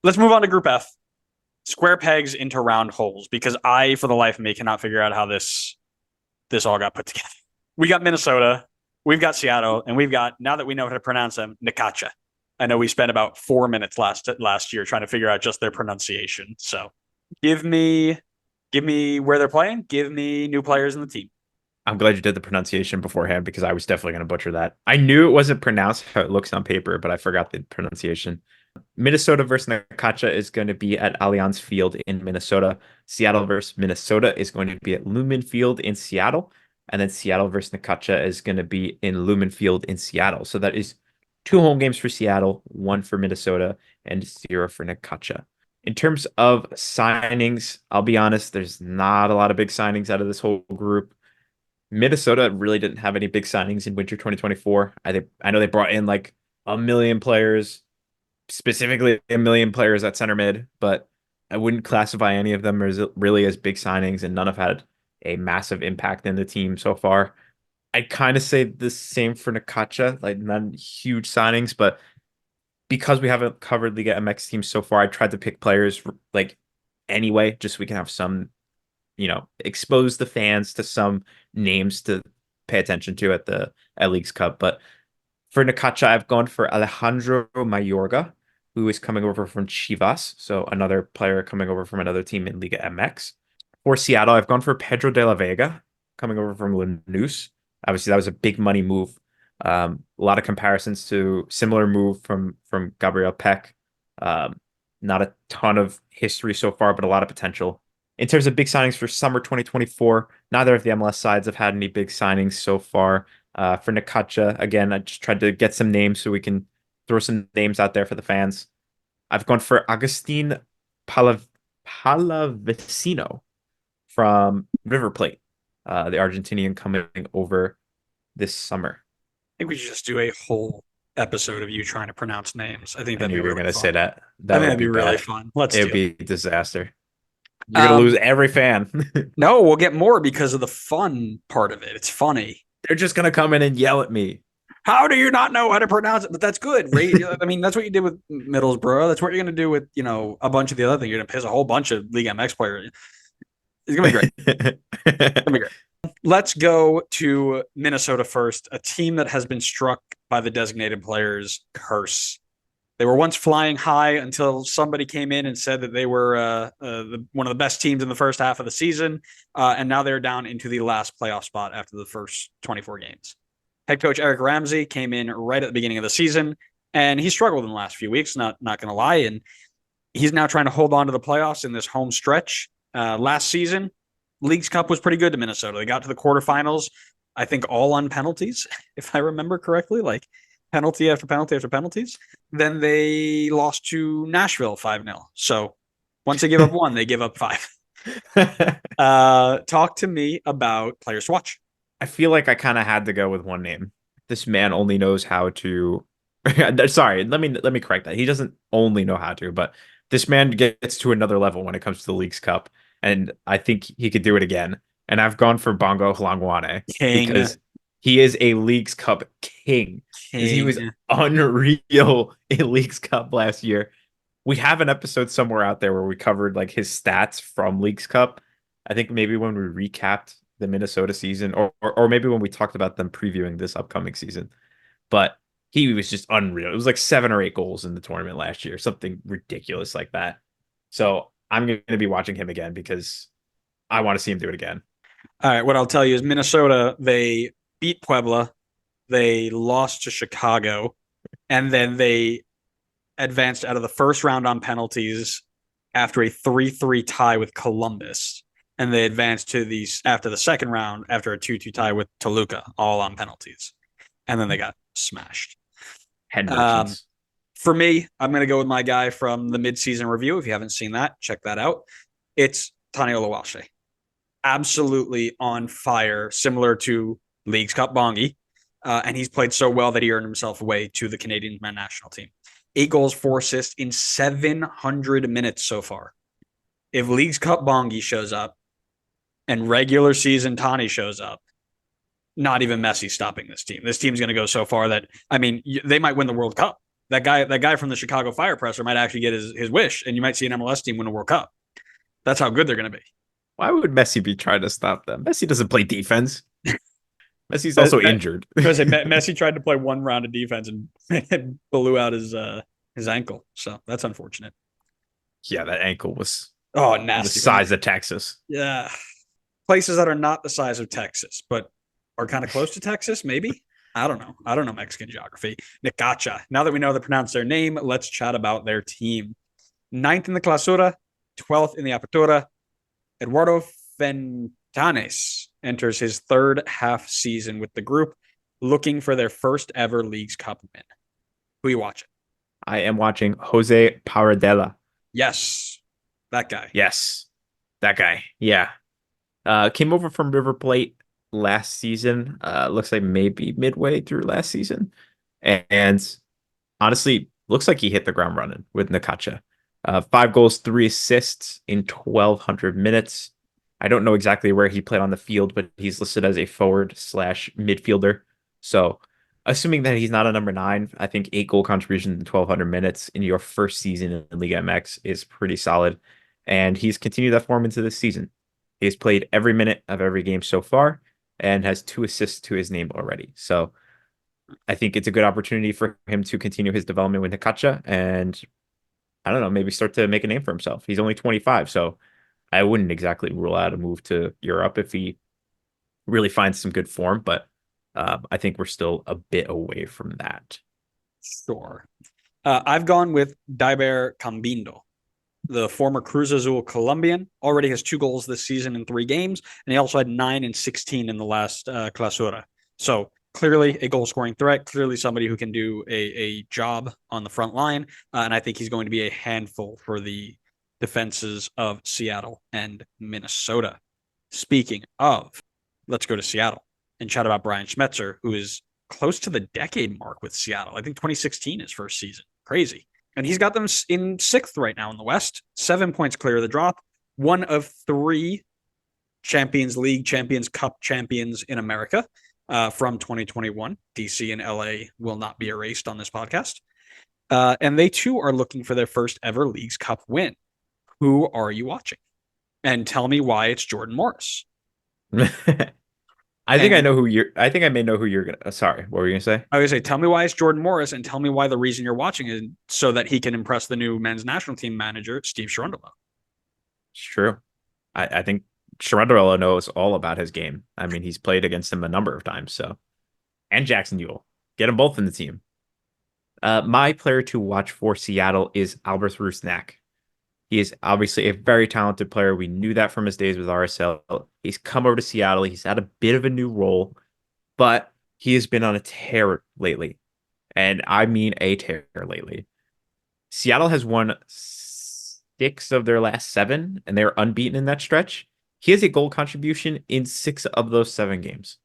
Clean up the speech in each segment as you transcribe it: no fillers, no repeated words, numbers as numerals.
Let's move on to Group F. Square pegs into round holes because I, for the life of me, cannot figure out how this all got put together. We got Minnesota, we've got Seattle, and we've got, now that we know how to pronounce them, Necaxa. I know we spent about 4 minutes last year trying to figure out just their pronunciation. So give me where they're playing. Give me new players in the team. I'm glad you did the pronunciation beforehand because I was definitely going to butcher that. I knew it wasn't pronounced how it looks on paper, but I forgot the pronunciation. Minnesota versus Necaxa is going to be at Allianz Field in Minnesota. Seattle versus Minnesota is going to be at Lumen Field in Seattle. And then Seattle versus Necaxa is going to be in Lumen Field in Seattle. So that is two home games for Seattle, one for Minnesota, and zero for Necaxa. In terms of signings, I'll be honest, there's not a lot of big signings out of this whole group. Minnesota really didn't have any big signings in winter 2024. I know they brought in like a million players, specifically a million players at center mid, but I wouldn't classify any of them as really as big signings, and none have had a massive impact in the team so far. I'd kind of say the same for Nakacha, like none huge signings, but because we haven't covered Liga MX teams so far, I tried to pick players like anyway, just so we can have some, expose the fans to some names to pay attention to at Leagues Cup. But for Necaxa, I've gone for Alejandro Mayorga, who is coming over from Chivas, so another player coming over from another team in Liga MX. For Seattle, I've gone for Pedro de la Vega, coming over from Lanús. Obviously, that was a big money move. A lot of comparisons to similar move from Gabriel Peck. Um, Not a ton of history so far, but a lot of potential. In terms of big signings for summer 2024, neither of the MLS sides have had any big signings so far. For Necaxa, again, I just tried to get some names so we can throw some names out there for the fans. I've gone for Agustin Palavecino from River Plate, the Argentinian coming over this summer. I think we should just do a whole episode of you trying to pronounce names. I think I that'd knew be you were really going to say fun. that. I That think would that'd be be really bad. fun. Let's It would do it. be a disaster. You're going to Um, lose every fan. no, we'll get more because of the fun part of it. It's funny. They're just going to come in and yell at me. How do you not know how to pronounce it? But that's good. I mean, that's what you did with Middlesbrough. That's what you're going to do with, a bunch of the other things. You're going to piss a whole bunch of League MX players. It's going to be great. It's going to be great. Let's go to Minnesota first, a team that has been struck by the designated players curse. They were once flying high until somebody came in and said that they were one of the best teams in the first half of the season, and now they're down into the last playoff spot after the first 24 games. Head coach Eric Ramsey came in right at the beginning of the season, and he struggled in the last few weeks. Not going to lie, and he's now trying to hold on to the playoffs in this home stretch. Last season, Leagues Cup was pretty good to Minnesota. They got to the quarterfinals, I think, all on penalties, if I remember correctly, like penalty after penalty after penalties. Then they lost to Nashville 5-0. So once they give up one, they give up five. Talk to me about players to watch. I feel like I kind of had to go with one name. This man only knows how to. Sorry, let me correct that. He doesn't only know how to, but this man gets to another level when it comes to the Leagues Cup, and I think he could do it again. And I've gone for Bongo Hlongwane King, because he is a Leagues Cup king. Because he was King. unreal in Leagues Cup last year. We have an episode somewhere out there where we covered like his stats from Leagues Cup. I think maybe when we recapped the Minnesota season, or maybe when we talked about them previewing this upcoming season. But he was just unreal. It was like 7 or 8 goals in the tournament last year, something ridiculous like that. So I'm going to be watching him again because I want to see him do it again. All right, what I'll tell you is Minnesota, they beat Puebla, they lost to Chicago, and then they advanced out of the first round on penalties after a 3-3 tie with Columbus. And they advanced to the after the second round after a 2-2 tie with Toluca, all on penalties. And then they got smashed. Head Um, merchants. for me, I'm going to go with my guy from the midseason review. If you haven't seen that, check that out. It's Tani Olawashe. Absolutely on fire, similar to League's Cup Bongi. And he's played so well that he earned himself a way to the Canadian men's national team. 8 goals, 4 assists in 700 minutes so far. If League's Cup Bongi shows up and regular season Tani shows up, not even Messi stopping this team. This team's going to go so far that, I mean, they might win the World Cup that guy from the Chicago Fire presser might actually get his wish, and you might see an MLS team win a World Cup. That's how good they're going to be. Why would Messi be trying to stop them? Messi doesn't play defense. Messi's also injured. Because Messi tried to play one round of defense and blew out his ankle. So that's unfortunate. Yeah, that ankle was Oh, the nasty. size of Texas. Yeah. Places that are not the size of Texas, but are kind of close to Texas, maybe. I don't know. I don't know Mexican geography. Necaxa. Now that we know how to pronounce their name, let's chat about their team. Ninth in the Clausura, 12th in the Apertura. Eduardo Fentanes enters his third half season with the group, looking for their first ever Leagues Cup win. Who are you watching? I am watching Jose Paradela. Yes, that guy. Yes, that guy. Yeah. Came over from River Plate last season. Looks like maybe midway through last season. And honestly, looks like he hit the ground running with Necaxa. 5 goals, 3 assists in 1,200 minutes. I don't know exactly where he played on the field, but he's listed as a forward slash midfielder. So, assuming that he's not a number 9, I think 8 goal contributions in 1,200 minutes in your first season in Liga MX is pretty solid. And he's continued that form into this season. He's played every minute of every game so far and has 2 assists to his name already. So, I think it's a good opportunity for him to continue his development with Necaxa and I don't know, maybe start to make a name for himself. He's only 25, so I wouldn't exactly rule out a move to Europe if he really finds some good form, but I think we're still a bit away from that. Sure. I've gone with Diber Cambindo, the former Cruz Azul Colombian. Already has 2 goals this season in 3 games, and he also had 9 and 16 in the last Clausura. So clearly a goal scoring threat, clearly somebody who can do a job on the front line. And I think he's going to be a handful for the defenses of Seattle and Minnesota. Speaking of, let's go to Seattle and chat about Brian Schmetzer, who is close to the decade mark with Seattle. I think 2016 his first season. Crazy. And he's got them in 6th right now in the West, 7 points clear of the drop, one of 3 Champions League, Champions Cup champions in America from 2021. DC and LA will not be erased on this podcast. And they too are looking for their first ever Leagues Cup win. Who are you watching? And tell me why it's Jordan Morris. I think I know who you're. I think I may know who you're gonna. Sorry, what were you gonna say? I was gonna say, tell me why it's Jordan Morris, and tell me why the reason you're watching is so that he can impress the new men's national team manager, Steve Cherundolo. It's true. I think Cherundolo knows all about his game. I mean, he's played against him a number of times. So, and Jackson Ewell, get them both in the team. My player to watch for Seattle is Albert Rusnak. He is obviously a very talented player. We knew that from his days with RSL. He's come over to Seattle. He's had a bit of a new role, but he has been on a tear lately. And I mean a tear lately. Seattle has won 6 of their last 7, and they're unbeaten in that stretch. He has a goal contribution in 6 of those 7 games.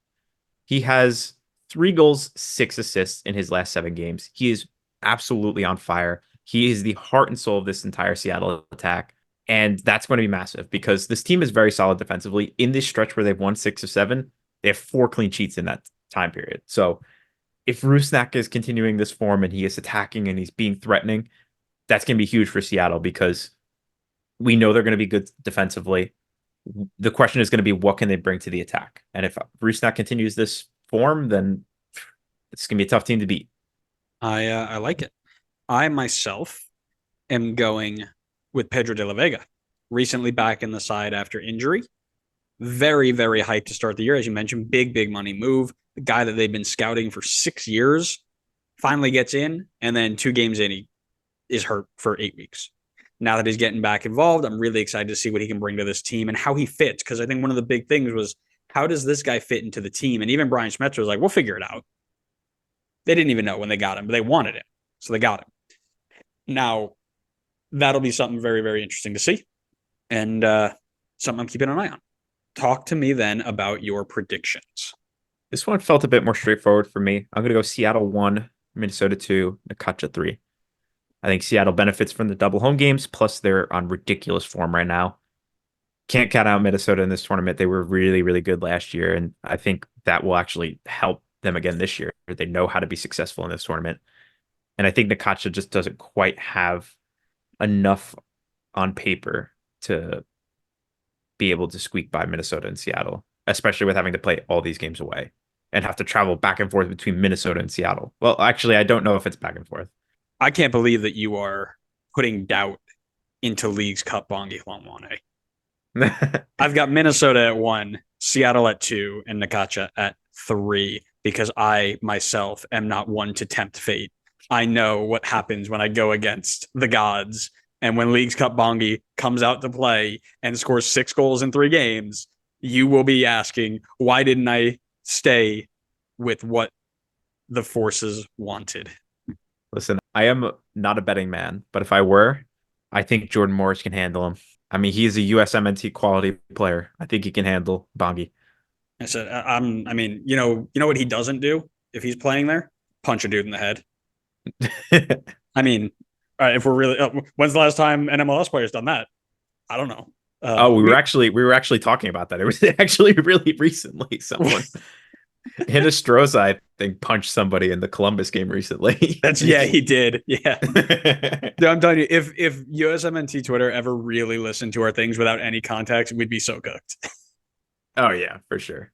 He has 3 goals, 6 assists in his last 7 games. He is absolutely on fire. He is the heart and soul of this entire Seattle attack. And that's going to be massive because this team is very solid defensively. In this stretch where they've won 6 of 7, they have 4 clean sheets in that time period. So if Rusnak is continuing this form and he is attacking and he's being threatening, that's going to be huge for Seattle because we know they're going to be good defensively. The question is going to be what can they bring to the attack? And if Rusnak continues this form, then it's going to be a tough team to beat. I like it. I myself am going with Pedro de la Vega, recently back in the side after injury. Very, very hyped to start the year. As you mentioned, big money move. The guy that they've been scouting for 6 years finally gets in, and then 2 games in, he is hurt for 8 weeks. Now that he's getting back involved, I'm really excited to see what he can bring to this team and how he fits. Because I think one of the big things was, how does this guy fit into the team? And even Brian Schmetzer was like, we'll figure it out. They didn't even know when they got him, but they wanted him. So they got him. Now, that'll be something very, very interesting to see. And something I'm keeping an eye on. Talk to me then about your predictions. This one felt a bit more straightforward for me. I'm going to go Seattle 1, Minnesota 2, Necaxa 3. I think Seattle benefits from the double home games, plus they're on ridiculous form right now. Can't count out Minnesota in this tournament. They were really, really good last year, and I think that will actually help them again this year. They know how to be successful in this tournament. And I think Necaxa just doesn't quite have enough on paper to be able to squeak by Minnesota and Seattle, especially with having to play all these games away and have to travel back and forth between Minnesota and Seattle. Well, actually, I don't know if it's back and forth. I can't believe that you are putting doubt into League's Cup Bongi Longwane. I've got Minnesota at 1, Seattle at 2, and Necaxa at 3 because I myself am not one to tempt fate. I know what happens when I go against the gods. And when League's Cup Bongi comes out to play and scores 6 goals in 3 games, you will be asking, why didn't I stay with what the forces wanted? Listen, I am not a betting man, but if I were, I think Jordan Morris can handle him. I mean, he's a USMNT quality player. I think he can handle Bongi. I said, I mean, you know what he doesn't do if he's playing there? Punch a dude in the head. I mean, all right, if we're really, when's the last time an MLS player's done that? I don't know. Oh, we were actually talking about that. It was actually really recently. Someone Hinostroza, I think, punched somebody in the Columbus game recently. Yeah, he did. Yeah. I'm telling you, if USMNT Twitter ever really listened to our things without any context, we'd be so cooked. Oh yeah, for sure.